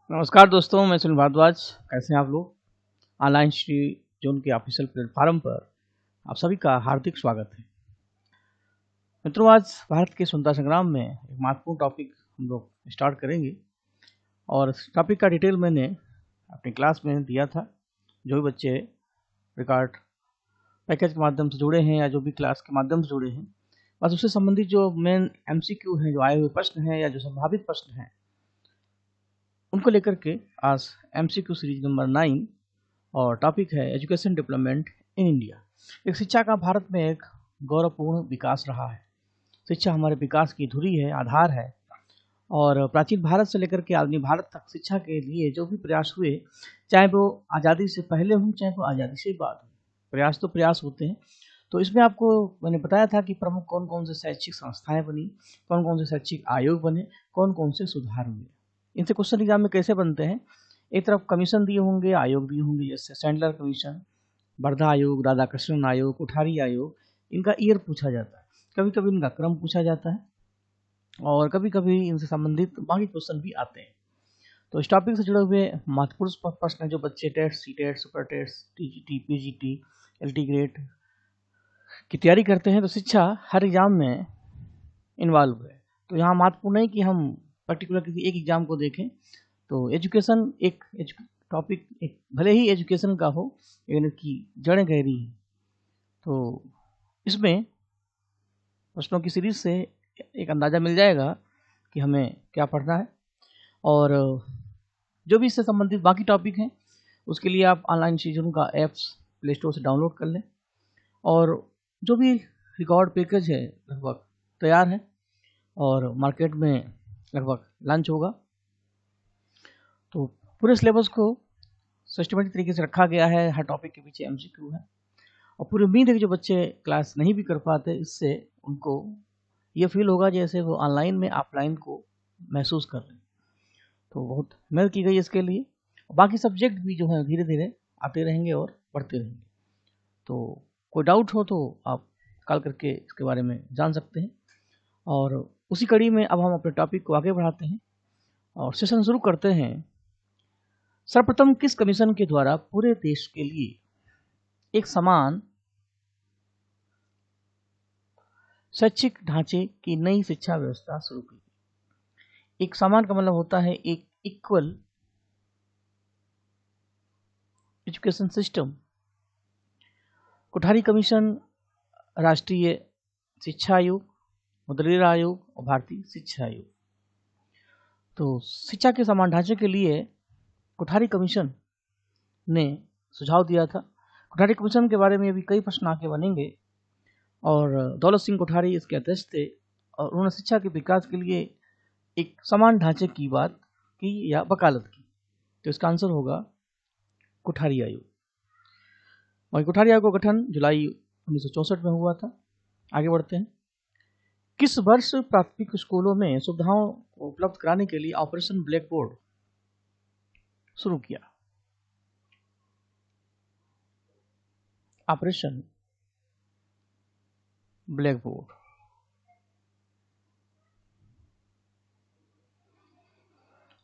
नमस्कार दोस्तों, मैं सुनील भारद्वाज। कैसे हैं आप लोग? ऑनलाइन श्री जोन के ऑफिशियल प्लेटफॉर्म पर आप सभी का हार्दिक स्वागत है। मित्रों, आज भारत के स्वतंत्रता संग्राम में एक महत्वपूर्ण टॉपिक हम लोग स्टार्ट करेंगे और इस टॉपिक का डिटेल मैंने अपनी क्लास में दिया था। जो भी बच्चे रिकॉर्ड पैकेज के माध्यम से जुड़े हैं या जो भी क्लास के माध्यम से जुड़े हैं, बस उससे संबंधित जो मेन MCQ हैं, जो आए हुए प्रश्न हैं या जो संभावित प्रश्न हैं, उनको लेकर के आज MCQ सीरीज नंबर 9 और टॉपिक है एजुकेशन डेवलपमेंट इन इंडिया। एक शिक्षा का भारत में एक गौरवपूर्ण विकास रहा है। शिक्षा हमारे विकास की धुरी है, आधार है। और प्राचीन भारत से लेकर के आधुनिक भारत तक शिक्षा के लिए जो भी प्रयास हुए, चाहे वो आज़ादी से पहले हों चाहे वो आज़ादी से बाद हो, प्रयास तो प्रयास होते हैं। तो इसमें आपको मैंने बताया था कि प्रमुख कौन कौन से शैक्षिक संस्थाएं बनी, कौन कौन से शैक्षिक आयोग बने, कौन कौन से सुधार हुए। इनसे क्वेश्चन एग्जाम में कैसे बनते हैं? एक तरफ कमीशन दिए होंगे, आयोग दिए होंगे, जैसे सैंडलर कमीशन, वर्धा आयोग, राधाकृष्णन आयोग, कोठारी आयोग। इनका ईयर पूछा जाता है, कभी कभी इनका क्रम पूछा जाता है और कभी कभी इनसे संबंधित बाकी क्वेश्चन भी आते हैं। तो इस टॉपिक से जुड़े हुए महत्वपूर्ण प्रश्न है जो बच्चे TET, CTET, super TET, TGT, PGT, LT grade की तैयारी करते हैं, तो शिक्षा हर एग्जाम में इन्वॉल्व है। तो यहाँ महत्वपूर्ण है कि हम पर्टिकुलर किसी एक एग्जाम को देखें। तो एजुकेशन एक टॉपिक, एक भले ही एजुकेशन का हो लेकिन इसकी जड़ें गहरी हैं। तो इसमें प्रश्नों की सीरीज से एक अंदाज़ा मिल जाएगा कि हमें क्या पढ़ना है। और जो भी इससे संबंधित बाकी टॉपिक हैं उसके लिए आप ऑनलाइन सीजन का ऐप्स प्ले स्टोर से डाउनलोड कर लें। और जो भी रिकॉर्ड पैकेज है लगभग तैयार है और मार्केट में लगभग लॉन्च होगा। तो पूरे सिलेबस को सिस्टमेटिक तरीके से रखा गया है, हर टॉपिक के पीछे MCQ है। और पूरी उम्मीद है कि जो बच्चे क्लास नहीं भी कर पाते, इससे उनको ये फील होगा जैसे वो ऑनलाइन में ऑफलाइन को महसूस कर रहे हैं। तो बहुत मेहनत की गई इसके लिए। बाकी सब्जेक्ट भी जो है धीरे धीरे आते रहेंगे और बढ़ते रहेंगे। तो कोई डाउट हो तो आप कॉल करके इसके बारे में जान सकते हैं। और उसी कड़ी में अब हम अपने टॉपिक को आगे बढ़ाते हैं और सेशन शुरू करते हैं। सर्वप्रथम किस कमीशन के द्वारा पूरे देश के लिए एक समान शैक्षिक ढांचे की नई शिक्षा व्यवस्था शुरू की? एक समान का मतलब होता है एक equal education system. Kothari commission, राष्ट्रीय शिक्षा आयोग, मुद्रा आयोग और भारतीय शिक्षा आयोग। तो शिक्षा के समान ढांचे के लिए कोठारी कमीशन ने सुझाव दिया था। कोठारी कमीशन के बारे में अभी कई प्रश्न आके बनेंगे और दौलत सिंह कोठारी इसके अध्यक्ष थे और उन्होंने शिक्षा के विकास के लिए एक समान ढांचे की बात की या वकालत की। तो इसका आंसर होगा कोठारी आयोग। और कोठारी आयोग का गठन जुलाई 1964 में हुआ था। आगे बढ़ते हैं। किस वर्ष प्राथमिक स्कूलों में सुविधाओं को उपलब्ध कराने के लिए ऑपरेशन ब्लैक बोर्ड शुरू किया? Operation black board.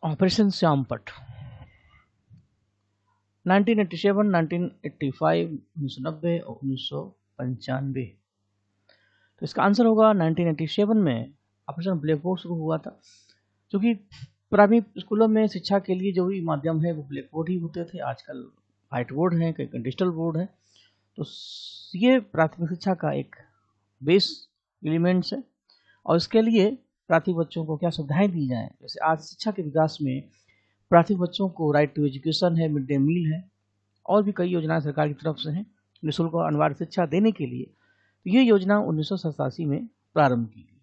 ऑपरेशन श्यामपट 1987, 1985, 1990 और 1995। तो इसका आंसर होगा 1987 में ऑपरेशन ब्लैक बोर्ड शुरू हुआ था। क्योंकि प्राथमिक स्कूलों में शिक्षा के लिए जो भी माध्यम है वो ब्लैक बोर्ड ही होते थे। आजकल व्हाइट बोर्ड है, कई डिजिटल बोर्ड है। तो ये प्राथमिक शिक्षा का एक बेस एलिमेंट्स है। और इसके लिए प्राथमिक बच्चों को क्या सुविधाएं दी जाएं, जैसे आज शिक्षा के विकास में प्राथमिक बच्चों को राइट टू एजुकेशन है, मिड डे मील है और भी कई योजनाएं सरकार की तरफ से हैं निःशुल्क और अनिवार्य शिक्षा देने के लिए। तो ये योजना 1987 में प्रारंभ की गई।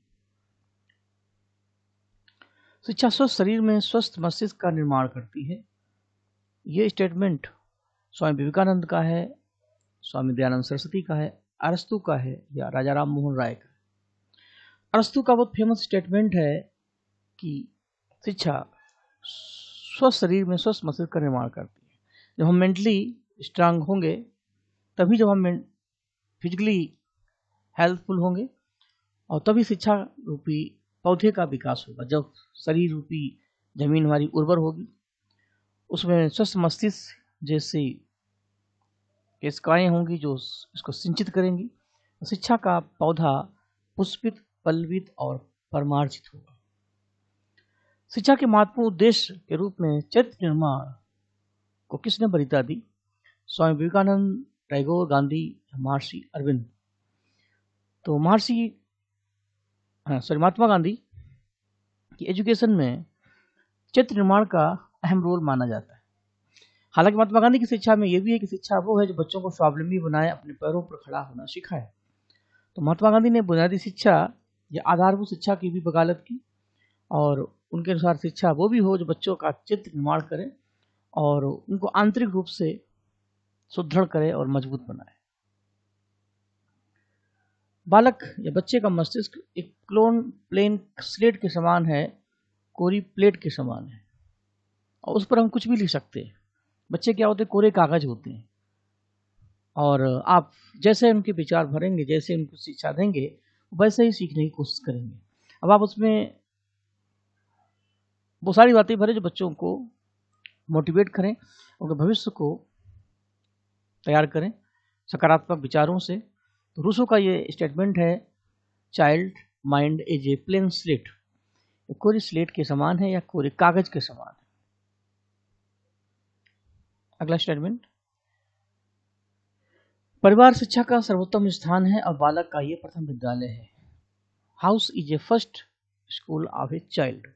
शिक्षा स्वस्थ शरीर में स्वस्थ मस्तिष्क का निर्माण करती है। ये स्टेटमेंट स्वामी विवेकानंद का है, स्वामी दयानंद सरस्वती का है, अरस्तु का है या राजा राम मोहन राय का है। अरस्तु का बहुत फेमस स्टेटमेंट है कि शिक्षा स्वस्थ शरीर में स्वस्थ मस्तिष्क का निर्माण करती है। जब हम मेंटली स्ट्रांग होंगे तभी जब हम फिजिकली हेल्थफुल होंगे और तभी शिक्षा रूपी पौधे का विकास होगा। जब शरीर रूपी जमीन हमारी उर्वर होगी उसमें स्वस्थ मस्तिष्क जैसी केशिकाएं होंगी जो इसको सिंचित करेंगी। शिक्षा का पौधा पुष्पित, पल्लवित और परमार्जित होगा। शिक्षा के महत्वपूर्ण उद्देश्य के रूप में चरित्र निर्माण को किसने वरीयता दी? स्वामी विवेकानंद, टैगोर, गांधी, महर्षि अरविंद। तो महात्मा गांधी की एजुकेशन में चरित्र निर्माण का अहम रोल माना जाता है। हालांकि महात्मा गांधी की शिक्षा में यह भी है कि शिक्षा वो है जो बच्चों को स्वावलंबी बनाए, अपने पैरों पर खड़ा होना सिखाए। तो महात्मा गांधी ने बुनियादी शिक्षा या आधारभूत शिक्षा की भी वकालत की, और उनके अनुसार शिक्षा वो भी हो जो बच्चों का चित्र निर्माण करे और उनको आंतरिक रूप से सुदृढ़ करे और मजबूत बनाए। बालक या बच्चे का मस्तिष्क एक प्लेन स्लेट के समान है, कोरी प्लेट के समान है, और उस पर हम कुछ भी लिख सकते हैं। बच्चे क्या होते हैं? कोरे कागज होते हैं, और आप जैसे उनके विचार भरेंगे, जैसे उनको शिक्षा देंगे, वैसे ही सीखने की कोशिश करेंगे। अब आप उसमें वो सारी बातें भरें जो बच्चों को मोटिवेट करें, उनके भविष्य को तैयार करें सकारात्मक विचारों से। तो रूसो का ये स्टेटमेंट है, child mind is a plain slate, कोरी स्लेट के समान है या कोरे कागज के समान है। अगला स्टेटमेंट, परिवार शिक्षा का सर्वोत्तम स्थान है और बालक का ये प्रथम विद्यालय है। House is a first school of a child.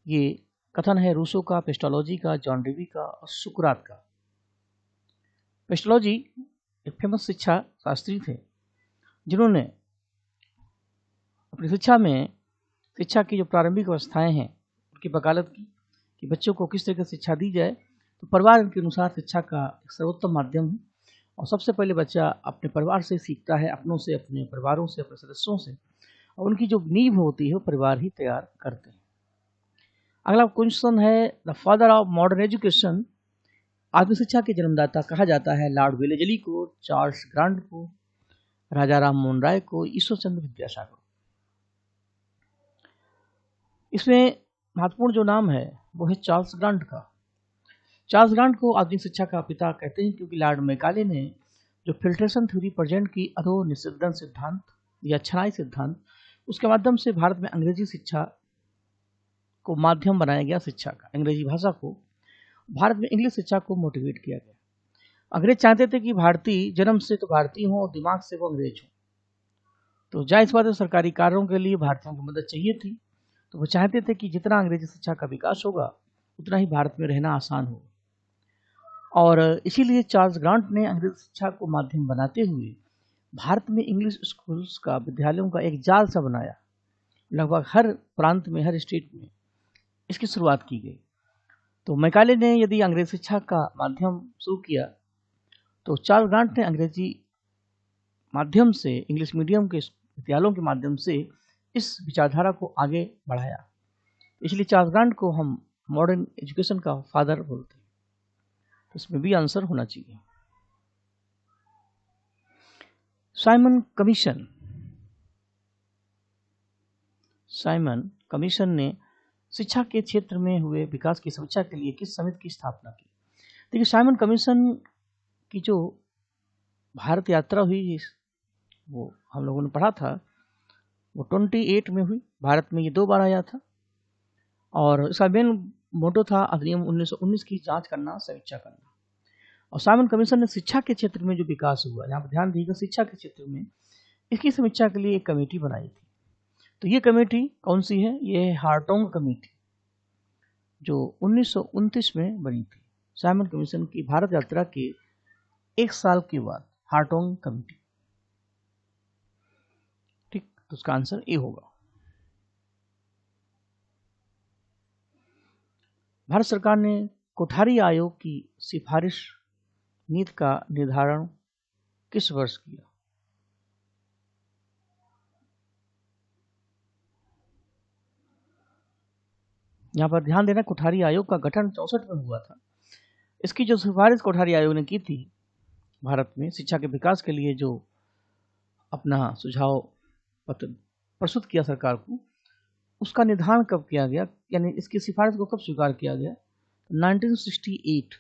ये कथन है रूसो का, पेस्टोलॉजी का, जॉन डेवी का और सुकरात का। पेस्टोलॉजी एक फेमस शिक्षा शास्त्री थे जिन्होंने अपनी शिक्षा में शिक्षा की जो प्रारंभिक अवस्थाएं हैं उनकी वकालत की कि बच्चों को किस तरह की शिक्षा दी जाए। तो परिवार के अनुसार शिक्षा का एक सर्वोत्तम माध्यम है, और सबसे पहले बच्चा अपने परिवार से सीखता है, अपनों से, अपने परिवारों से, अपने सदस्यों से, और उनकी जो नींव होती है वो परिवार ही तैयार करते हैं। अगला क्वेश्चन है, the father of modern education. आधुनिक शिक्षा के जन्मदाता कहा जाता है लॉर्ड वेलेजली को, चार्ल्स ग्रांट को, राजा राम मोहन राय को, ईश्वर चंद्र विद्यासागर। इसमें महत्वपूर्ण जो नाम है वो है चार्ल्स ग्रांट का। चार्ल्स ग्रांट को आधुनिक शिक्षा का पिता कहते हैं क्योंकि लॉर्ड मैकाले ने जो फिल्ट्रेशन थ्योरी प्रेजेंट की, अधो निषेधन सिद्धांत या छनाई सिद्धांत, उसके माध्यम से भारत में अंग्रेजी शिक्षा को माध्यम बनाया गया। शिक्षा का अंग्रेजी भाषा को भारत में इंग्लिश शिक्षा को मोटिवेट किया गया। अंग्रेज चाहते थे कि भारतीय जन्म से तो भारतीय हों और दिमाग से वो अंग्रेज हों। तो जाहिर बात है सरकारी कार्यों के लिए भारतीयों की मदद चाहिए थी, तो वो चाहते थे कि जितना अंग्रेजी शिक्षा का विकास होगा उतना ही भारत में रहना आसान हो। और इसीलिए चार्ल्स ग्रांट ने अंग्रेजी शिक्षा को माध्यम बनाते हुए भारत में इंग्लिश स्कूल्स का, विद्यालयों का एक जाल सा बनाया। लगभग हर प्रांत में, हर स्टेट में इसकी शुरुआत की गई। तो मैकाले ने यदि अंग्रेजी शिक्षा का माध्यम शुरू किया, तो चार्ल्स ग्रांट ने अंग्रेजी माध्यम से, इंग्लिश मीडियम के विद्यालयों के माध्यम से इस विचारधारा को आगे बढ़ाया। इसलिए चार्ल्स ग्रांट को हम मॉडर्न एजुकेशन का फादर बोलते हैं। तो इसमें भी आंसर होना चाहिए। Simon commission. साइमन कमीशन ने शिक्षा के क्षेत्र में हुए विकास की समीक्षा के लिए किस समिति की स्थापना की? देखिए, साइमन कमीशन की जो भारत यात्रा हुई वो हम लोगों ने पढ़ा था, वो 28 में हुई। भारत में ये 2 बार आया था, और इसका मेन मोटो था अधिनियम 1919 की जांच करना, समीक्षा करना। और साइमन कमीशन ने शिक्षा के क्षेत्र में जो विकास हुआ, यहाँ पर ध्यान दीजिएगा, शिक्षा के क्षेत्र में इसकी समीक्षा के लिए एक कमेटी बनाई थी। तो ये कमेटी कौन सी है? ये है हार्टोंग कमेटी, जो 1929 में बनी थी। साइमन कमीशन की भारत यात्रा के 1 साल के बाद हार्टोंग कमेटी। ठीक, तो उसका आंसर ए होगा। भारत सरकार ने कोठारी आयोग की सिफारिश नीति का निर्धारण किस वर्ष किया? यहाँ पर ध्यान देना, कोठारी आयोग का गठन 64 में हुआ था। इसकी जो सिफारिश कोठारी आयोग ने की थी भारत में शिक्षा के विकास के लिए, जो अपना सुझाव पत्र प्रस्तुत किया सरकार को, उसका निर्धारण कब किया गया, यानी इसकी सिफारिश को कब स्वीकार किया गया? 1968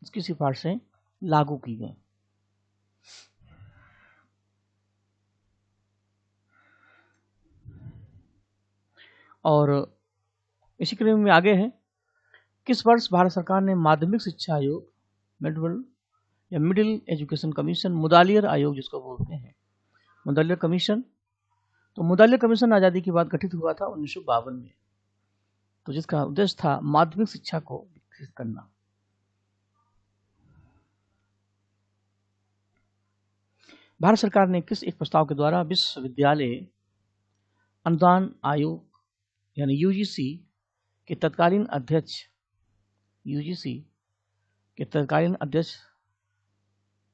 इसकी सिफारिशें लागू की गई। और इसी क्रम में आगे है, किस वर्ष भारत सरकार ने माध्यमिक शिक्षा आयोग, मिडिल एजुकेशन कमीशन, मुदालियर आयोग जिसको बोलते हैं, मुदालियर कमीशन, तो मुदालियर कमीशन आज़ादी के बाद गठित हुआ था 1952 में, तो जिसका उद्देश्य था माध्यमिक शिक्षा को विकसित करना। भारत सरकार ने किस एक प्रस्ताव के द्वारा विश्वविद्यालय अनुदान आयोग यानी यूजीसी के तत्कालीन अध्यक्ष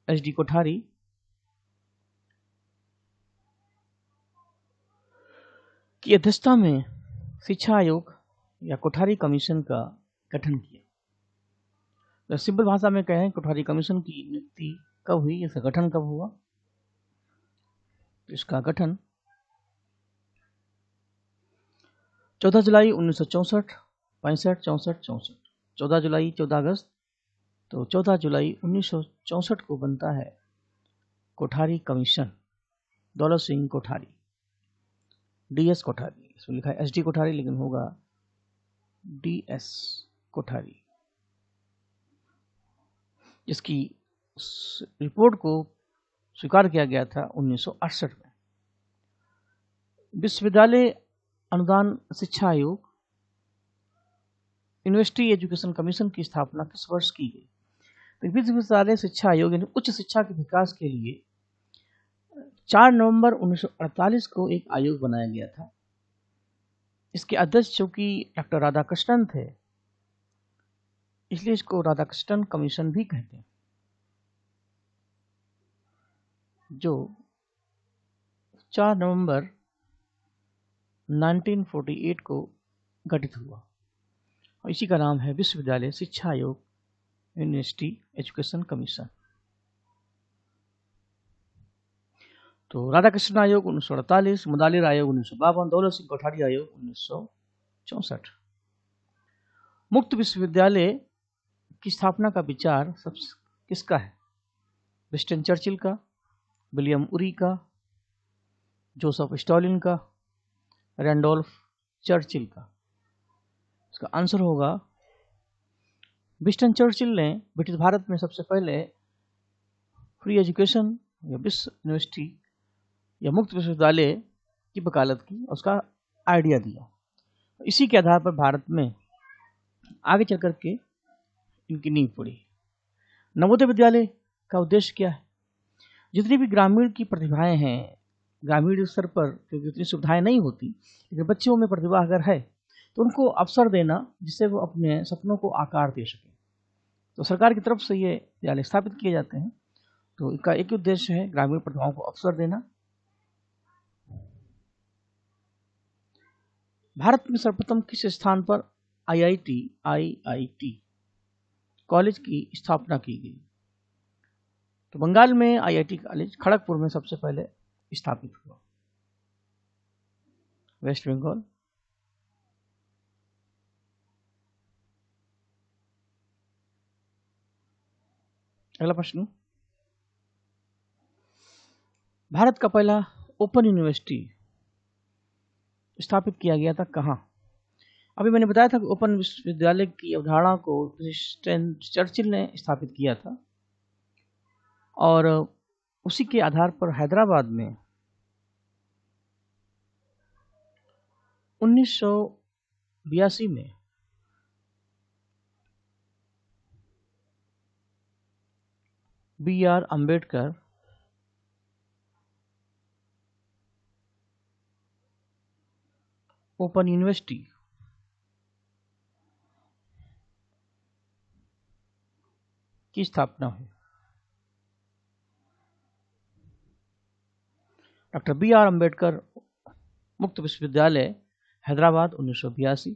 एच.डी. कोठारी की अध्यक्षता में शिक्षा आयोग या कोठारी कमीशन का गठन किया? तो सिंपल भाषा में कहें, कोठारी कमीशन की नियुक्ति कब हुई, इसका गठन कब हुआ? इसका गठन 14 जुलाई 1964, 65, 64, 14 जुलाई, 14 अगस्त, तो 14 जुलाई 1964 को बनता है कोठारी कमीशन, दौलत सिंह कोठारी, DS कोठारी, इसमें लिखा है HD कोठारी लेकिन होगा DS कोठारी, जिसकी रिपोर्ट को स्वीकार किया गया था 1968 में। विश्वविद्यालय अनुदान शिक्षा आयोग, यूनिवर्सिटी एजुकेशन कमीशन की स्थापना किस वर्ष की गई? तो विश्वविद्यालय शिक्षा आयोग यानी उच्च शिक्षा के विकास के लिए 4 नवंबर 1948 को एक आयोग बनाया गया था। इसके अध्यक्ष चूंकि डॉक्टर राधाकृष्णन थे, इसलिए इसको राधाकृष्णन कमीशन भी कहते हैं, जो 4 नवंबर 1948 को गठित हुआ और इसी का नाम है विश्वविद्यालय शिक्षा आयोग, यूनिवर्सिटी एजुकेशन कमीशन। तो राधाकृष्णन आयोग 1948, मुदालियर आयोग 1952, दौलत सिंह कोठारी आयोग 1964। मुक्त विश्वविद्यालय की स्थापना का विचार किसका है? विंस्टन चर्चिल का, विलियम उरी का, जोसेफ स्टॉलिन का, रैंडोल्फ चर्चिल का? इसका आंसर होगा विंस्टन चर्चिल ने ब्रिटिश भारत में सबसे पहले फ्री एजुकेशन या विश्व यूनिवर्सिटी या मुक्त विश्वविद्यालय की वकालत की और उसका आइडिया दिया। इसी के आधार पर भारत में आगे चल कर के इनकी नींव पड़ी। नवोदय विद्यालय का उद्देश्य क्या है? जितनी भी ग्रामीण की प्रतिभाएं हैं, ग्रामीण स्तर पर क्योंकि उतनी सुविधाएं नहीं होती, लेकिन बच्चों में प्रतिभा अगर है तो उनको अवसर देना जिससे वो अपने सपनों को आकार दे सके। तो सरकार की तरफ से ये विद्यालय स्थापित किए जाते हैं। तो इनका एक उद्देश्य है ग्रामीण प्रतिभाओं को अवसर देना। भारत में सर्वप्रथम किस स्थान पर IIT कॉलेज की स्थापना की गई? तो बंगाल में IIT कॉलेज खड़गपुर में सबसे पहले स्थापित हुआ, वेस्ट बंगाल। अगला प्रश्न, भारत का पहला ओपन यूनिवर्सिटी स्थापित किया गया था कहाँ? अभी मैंने बताया था कि ओपन विश्वविद्यालय की अवधारणा को विंस्टन चर्चिल ने स्थापित किया था और उसी के आधार पर हैदराबाद में 1982 में BR अम्बेडकर ओपन यूनिवर्सिटी की स्थापना हुई। डॉक्टर BR अम्बेडकर मुक्त विश्वविद्यालय हैदराबाद 1982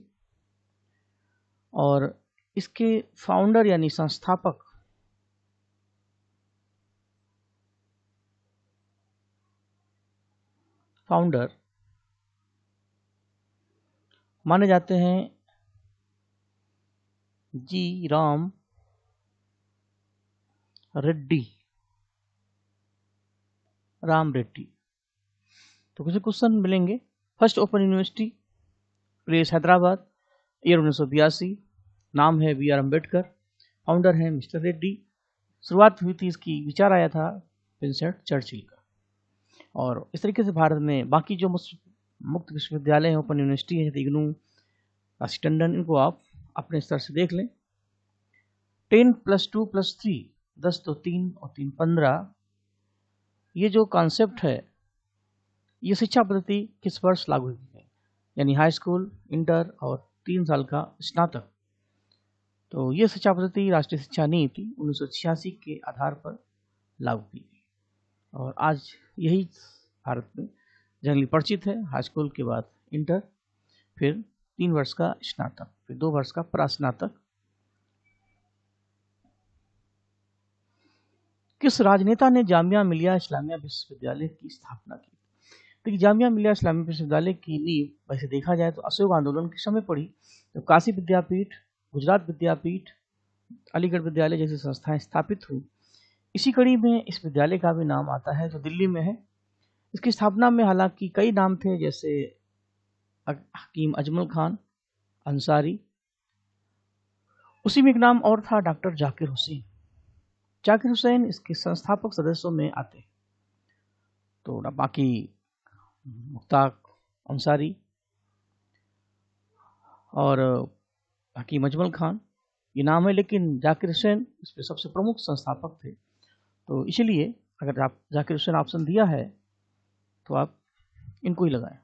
और इसके फाउंडर यानी संस्थापक माने जाते हैं जी राम रेड्डी, राम रेड्डी। तो कुछ क्वेश्चन मिलेंगे। First open university place Hyderabad, year 1982, नाम है बी आर अम्बेडकर, फाउंडर है मिस्टर रेड्डी। शुरुआत हुई थी इसकी, विचार आया था विंस्टन चर्चिल का। और इस तरीके से भारत में बाकी जो मुक्त विश्वविद्यालय हैं, ओपन यूनिवर्सिटी है, जैसे इग्नू, काशी टंडन, इनको आप अपने स्तर से देख लें। 10 + 2 + 3, 10 तो 3 और 3 15, ये जो कॉन्सेप्ट है, ये शिक्षा पद्धति किस वर्ष लागू हुई है, यानी हाई स्कूल, इंटर और 3 साल का स्नातक। तो ये शिक्षा पद्धति राष्ट्रीय शिक्षा नीति 1986 के आधार पर लागू की गई और आज यही भारत में जनरली परिचित है। हाई स्कूल के बाद इंटर, फिर 3 वर्ष का स्नातक, फिर 2 वर्ष का प्रास्नातक। किस राजनेता ने जामिया मिलिया इस्लामिया विश्वविद्यालय की स्थापना की? देखिए, जामिया मिलिया इस्लामिया विश्वविद्यालय की नींव वैसे देखा जाए तो अशोक आंदोलन के समय पड़ी, तो काशी विद्यापीठ, गुजरात विद्यापीठ, अलीगढ़ विद्यालय जैसी संस्थाएं स्थापित हुई। इसी कड़ी में इस विद्यालय का भी नाम आता है जो दिल्ली में है। इसकी स्थापना में हालांकि कई नाम थे, जैसे हकीम अजमल खान अंसारी, उसी में एक नाम और था डॉक्टर जाकिर हुसैन। जाकिर हुसैन इसके संस्थापक सदस्यों में आते। तो बाकी मुख्तार अंसारी और हकीम अजमल खान ये नाम है, लेकिन जाकिर हुसैन इसमें सबसे प्रमुख संस्थापक थे। तो इसलिए अगर आप जाकिर हुसैन ऑप्शन दिया है तो आप इनको ही लगाएं।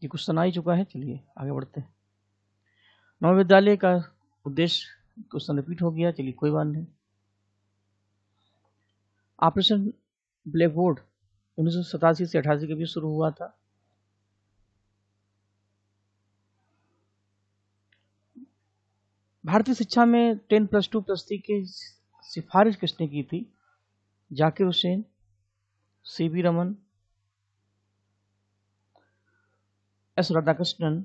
ये क्वेश्चन आ ही चुका है, चलिए आगे बढ़ते हैं। नव विद्यालय का उद्देश्य, क्वेश्चन रिपीट हो गया, चलिए कोई बात नहीं। ऑपरेशन ब्लैक बोर्ड 1987 से 88 के बीच शुरू हुआ था। भारतीय शिक्षा में 10 + 2 + 3 की सिफारिश किसने की थी? Zakir Hussain, CV Raman, S Radhakrishnan,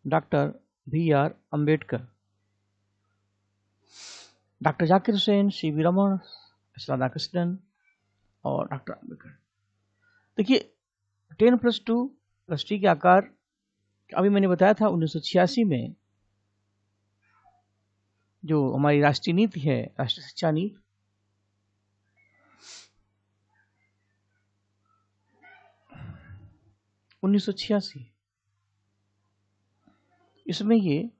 doctor BR Ambedkar. Doctor Zakir Hussain, CV Raman, S Radhakrishnan और डॉक्टर अम्बेडकर। देखिए, 10 + 2 + 3 के आकार अभी मैंने बताया था 1986 में जो हमारी राष्ट्रीय नीति है, राष्ट्रीय शिक्षा नीति, इसमें ये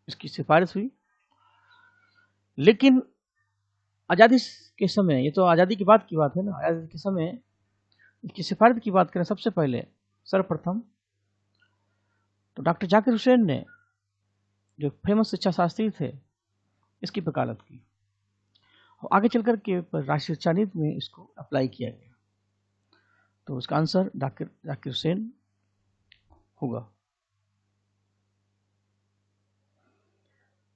इसकी सिफारिश हुई। लेकिन आज़ादी के समय, ये तो आज़ादी के बाद की बात है ना, आज़ादी के समय इसकी सिफारिश की बात करें, सबसे पहले सर्वप्रथम तो डॉक्टर जाकिर हुसैन ने, जो फेमस शिक्षा शास्त्री थे, इसकी वकालत की और आगे चलकर के राष्ट्रीय शिक्षा नीति में इसको अप्लाई किया गया। तो उसका आंसर जाकिर हुसैन होगा।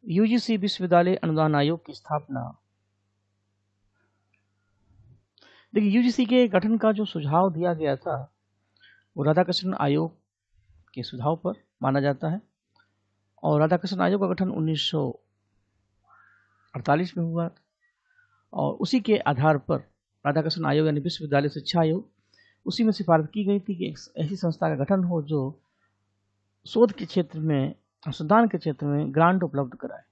यूजीसी विश्वविद्यालय अनुदान आयोग की स्थापना। देखिए, यूजीसी के गठन का जो सुझाव दिया गया था वो राधाकृष्णन आयोग के सुझाव पर माना जाता है और राधाकृष्णन आयोग का गठन 1948 में हुआ और उसी के आधार पर राधाकृष्णन आयोग यानी विश्वविद्यालय शिक्षा आयोग, उसी में सिफारिश की गई थी कि एक ऐसी संस्था का गठन हो जो शोध के क्षेत्र में, अनुसंधान के क्षेत्र में ग्रांट उपलब्ध कराए।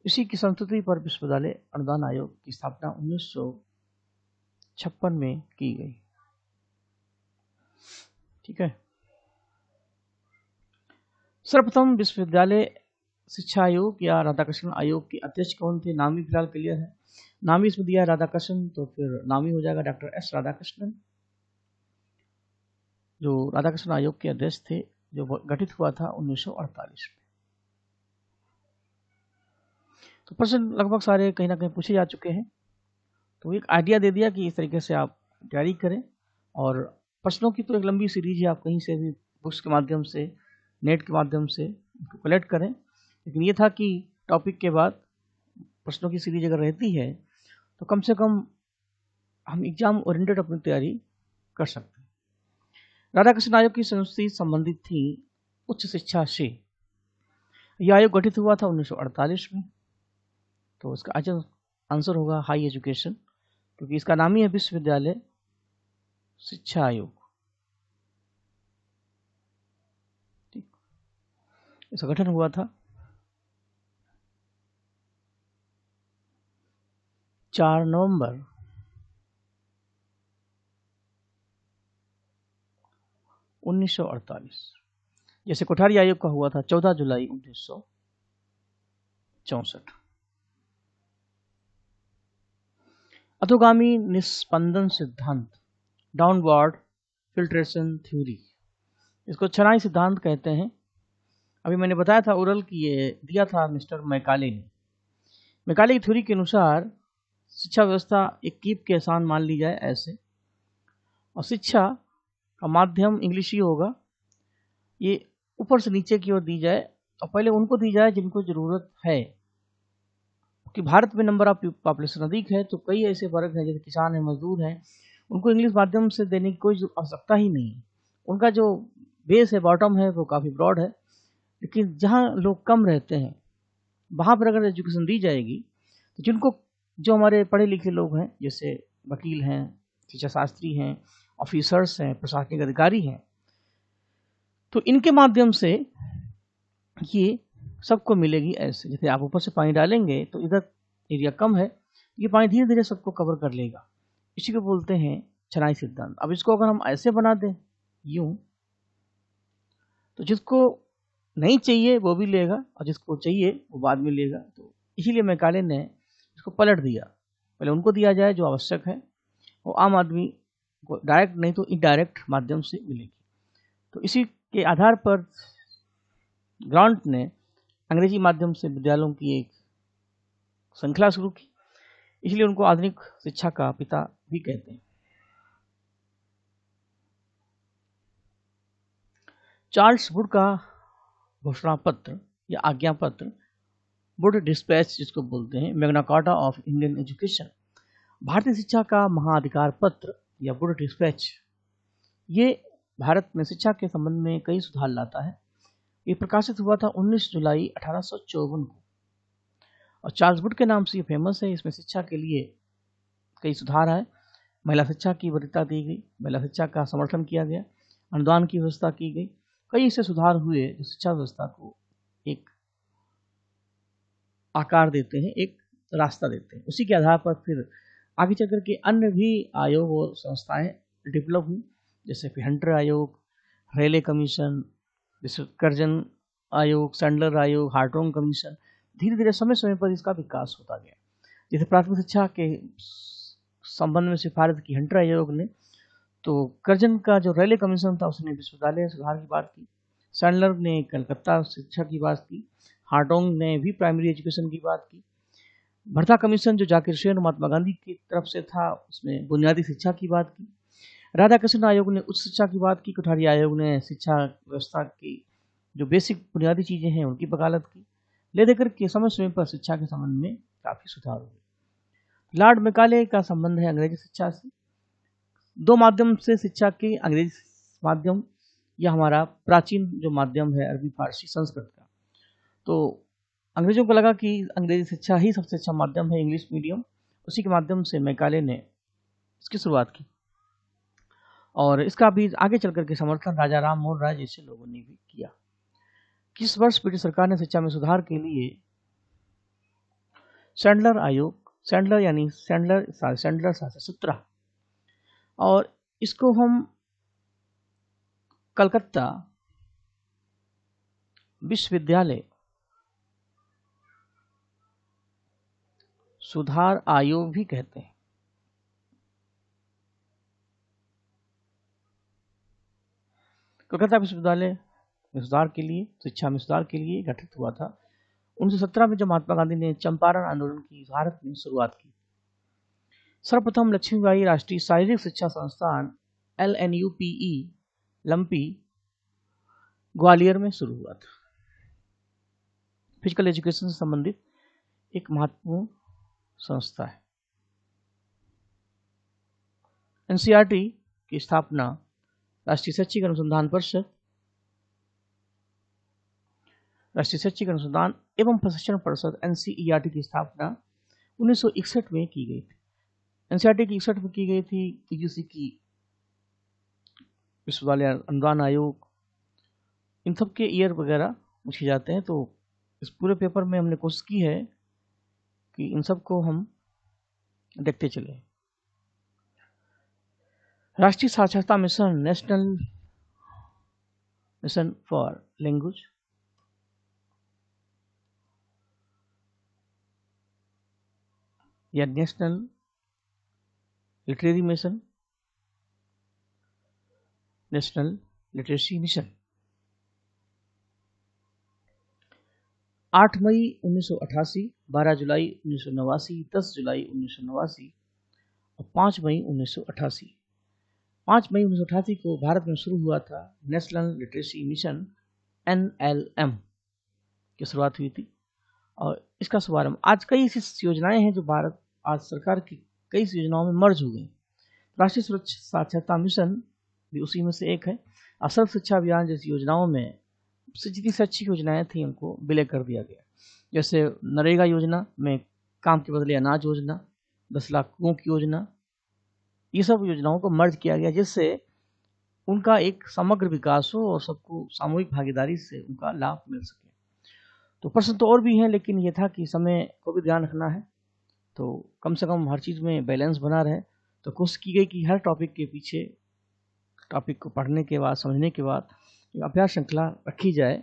इसी की संस्तुति पर विश्वविद्यालय अनुदान आयोग की स्थापना 1956 में की गई। ठीक है। सर्वप्रथम विश्वविद्यालय शिक्षा आयोग या राधाकृष्णन आयोग के अध्यक्ष कौन थे? नाम भी फिलहाल क्लियर है, नाम ही इसमें दिया है राधाकृष्णन, तो फिर नाम ही हो जाएगा डॉक्टर एस राधाकृष्णन, जो राधाकृष्णन आयोग के अध्यक्ष थे, जो गठित हुआ था 1948 में। तो प्रश्न लगभग सारे कहीं ना कहीं पूछे जा चुके हैं, तो एक आइडिया दे दिया कि इस तरीके से आप तैयारी करें। और प्रश्नों की तो एक लंबी सीरीज है, आप कहीं से भी बुक्स के माध्यम से, नेट के माध्यम से इसको कलेक्ट करें। लेकिन ये था कि टॉपिक के बाद प्रश्नों की सीरीज अगर रहती है तो कम से कम हम एग्जाम ओरिएंटेड अपनी तैयारी कर सकते हैं। राधाकृष्ण आयोग की संस्तुति संबंधित थी उच्च शिक्षा से। यह आयोग गठित हुआ था 1948 में। तो इसका आंसर होगा हाई एजुकेशन, क्योंकि इसका नाम ही है विश्वविद्यालय शिक्षा आयोग। ठीक, इसका गठन हुआ था 4 नवंबर 1948, जैसे कोठारी आयोग का हुआ था 14 जुलाई 1964। अधोगामी निस्पंदन सिद्धांत, डाउनवर्ड फिल्ट्रेशन थ्योरी, इसको छनाई सिद्धांत कहते हैं। अभी मैंने बताया था ओरल की ये दिया था मिस्टर मैकाले ने। मैकाले की थ्योरी के अनुसार शिक्षा व्यवस्था एक कीप के आसान मान ली जाए ऐसे, और शिक्षा का माध्यम इंग्लिश ही होगा। ये ऊपर से नीचे की ओर दी जाए, और पहले उनको दी जाए जिनको ज़रूरत है, कि भारत में नंबर ऑफ पॉपुलेशन अधिक है, तो कई ऐसे वर्ग हैं जैसे किसान हैं, मजदूर हैं, उनको इंग्लिश माध्यम से देने की कोई आवश्यकता ही नहीं है। उनका जो बेस है, बॉटम है, वो काफ़ी ब्रॉड है। लेकिन जहाँ लोग कम रहते हैं वहाँ पर अगर एजुकेशन दी जाएगी, तो जिनको जो हमारे पढ़े लिखे लोग हैं, जैसे वकील हैं, शिक्षा शास्त्री हैं, ऑफिसर्स हैं, प्रशासनिक अधिकारी हैं, तो इनके माध्यम से ये सबको मिलेगी। ऐसे जैसे आप ऊपर से पानी डालेंगे तो इधर एरिया कम है, ये पानी धीरे धीरे सबको कवर कर लेगा। इसी को बोलते हैं छनाई सिद्धांत। अब इसको अगर हम ऐसे बना दें यूं, तो जिसको नहीं चाहिए वो भी लेगा, और जिसको चाहिए वो बाद में लेगा। तो इसीलिए मैकाले ने इसको पलट दिया, पहले उनको दिया जाए जो आवश्यक है, वो आम आदमी को डायरेक्ट नहीं तो इनडायरेक्ट माध्यम से मिलेगी। तो इसी के आधार पर ग्रांट ने अंग्रेजी माध्यम से विद्यालयों की एक श्रृंखला शुरू की, इसलिए उनको आधुनिक शिक्षा का पिता भी कहते हैं। चार्ल्स वुड का घोषणा पत्र या आज्ञा पत्र, वुड डिस्पैच जिसको बोलते हैं, Magna carta of Indian education, भारतीय शिक्षा का महाअधिकार पत्र या वुड डिस्पैच, ये भारत में शिक्षा के संबंध में कई सुधार लाता है। ये प्रकाशित हुआ था 19 जुलाई 1854 को, और चार्ल्स वुड के नाम से ये फेमस है। इसमें शिक्षा के लिए कई सुधार आए, महिला शिक्षा की वरीयता दी गई, महिला शिक्षा का समर्थन किया गया, अनुदान की व्यवस्था की गई, कई ऐसे सुधार हुए जो शिक्षा व्यवस्था को एक आकार देते हैं, एक रास्ता देते हैं। उसी के आधार पर फिर आगे चल करके अन्य भी आयोग और संस्थाएं डेवलप हुई, जैसे कि हंटर आयोग, रेले कमीशन, जैसे कर्जन आयोग, सैंडलर आयोग, हार्टोंग कमीशन। धीरे धीरे समय समय पर इसका विकास होता गया। जैसे प्राथमिक शिक्षा के संबंध में सिफारिश की हंटर आयोग ने, तो कर्जन का जो रेले कमीशन था उसने विश्वविद्यालय सुधार की बात की, सैंडलर ने कलकत्ता शिक्षा की बात की, हार्टोंग ने भी प्राइमरी एजुकेशन की बात की, भरथा कमीशन जो जाकिर हुसैन और महात्मा गांधी की तरफ से था उसमें बुनियादी शिक्षा की बात की, राधाकृष्ण आयोग ने उच्च शिक्षा की बात की, कोठारी आयोग ने शिक्षा व्यवस्था की जो बेसिक बुनियादी चीज़ें हैं उनकी वकालत की। ले देकर के समय समय पर शिक्षा के संबंध में काफ़ी सुधार हुए। लॉर्ड मैकाले का संबंध है अंग्रेजी शिक्षा से। दो माध्यम से शिक्षा के, अंग्रेजी माध्यम या हमारा प्राचीन जो माध्यम है अरबी फारसी संस्कृत का। तो अंग्रेजों को लगा कि अंग्रेजी शिक्षा ही सबसे अच्छा माध्यम है, इंग्लिश मीडियम। उसी के माध्यम से मैकाले ने इसकी शुरुआत की, और इसका भी आगे चल करके समर्थन राजा राम मोहन राय जैसे लोगों ने भी किया। किस वर्ष ब्रिटिश सरकार ने शिक्षा में सुधार के लिए सैंडलर आयोग, सैंडलर यानी सैंडलर 1717, और इसको हम कलकत्ता विश्वविद्यालय सुधार आयोग भी कहते हैं। कलकत्ता विश्वविद्यालय में सुधार के लिए, शिक्षा में सुधार के लिए गठित हुआ था 1917 में, जब महात्मा गांधी ने चंपारण आंदोलन की भारत में शुरुआत की। सर्वप्रथम लक्ष्मीबाई राष्ट्रीय शारीरिक शिक्षा संस्थान LNUPE लंपी ग्वालियर में शुरू हुआ था। फिजिकल एजुकेशन से संबंधित एक महत्वपूर्ण संस्था है। NCERT की स्थापना राष्ट्रीय शैक्षिक अनुसंधान परिषद, राष्ट्रीय शैक्षिक अनुसंधान एवं प्रशिक्षण परिषद NCERT की स्थापना 1961 में की गई थी। NCERT की 61 में की गई थी। UGC की विश्वविद्यालय अनुदान आयोग, इन सब के ईयर वगैरह पूछे जाते हैं। तो इस पूरे पेपर में हमने कोशिश की है कि इन सब को हम देखते चले। राष्ट्रीय साक्षरता mission, national mission for language, या national literary mission, national literacy mission. 8 मई 1988, 12 जुलाई 1989, 10 जुलाई 1989 और 5 मई 1988। 5 मई 1988 को भारत में शुरू हुआ था नेशनल लिटरेसी मिशन NLM की शुरुआत हुई थी। और इसका शुभारंभ, आज कई ऐसी योजनाएं हैं जो भारत आज सरकार की कई योजनाओं में मर्ज हो गई। राष्ट्रीय सुरक्षा साक्षरता मिशन भी उसी में से एक है। और सर्व शिक्षा अभियान जैसी योजनाओं में जितनी शैक्षिक योजनाएं थी उनको विलय कर दिया गया। जैसे नरेगा योजना में काम के बदले अनाज योजना, 10 लाख कुओं की योजना, ये सब योजनाओं को मर्ज किया गया जिससे उनका एक समग्र विकास हो और सबको सामूहिक भागीदारी से उनका लाभ मिल सके। तो प्रश्न तो और भी हैं, लेकिन ये था कि समय को भी ध्यान रखना है, तो कम से कम हर चीज़ में बैलेंस बना रहे। तो कोशिश की गई कि हर टॉपिक के पीछे, टॉपिक को पढ़ने के बाद, समझने के बाद अभ्यास श्रृंखला रखी जाए।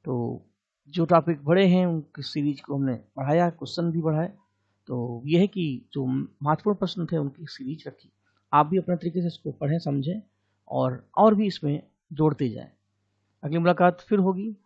तो जो टॉपिक बड़े हैं उनकी सीरीज को हमने पढ़ाया, क्वेश्चन भी बढ़ाए। तो यह है कि जो महत्वपूर्ण प्रश्न थे उनकी सीरीज रखी। आप भी अपने तरीके से इसको पढ़ें, समझें और भी इसमें जोड़ते जाएं। अगली मुलाकात फिर होगी।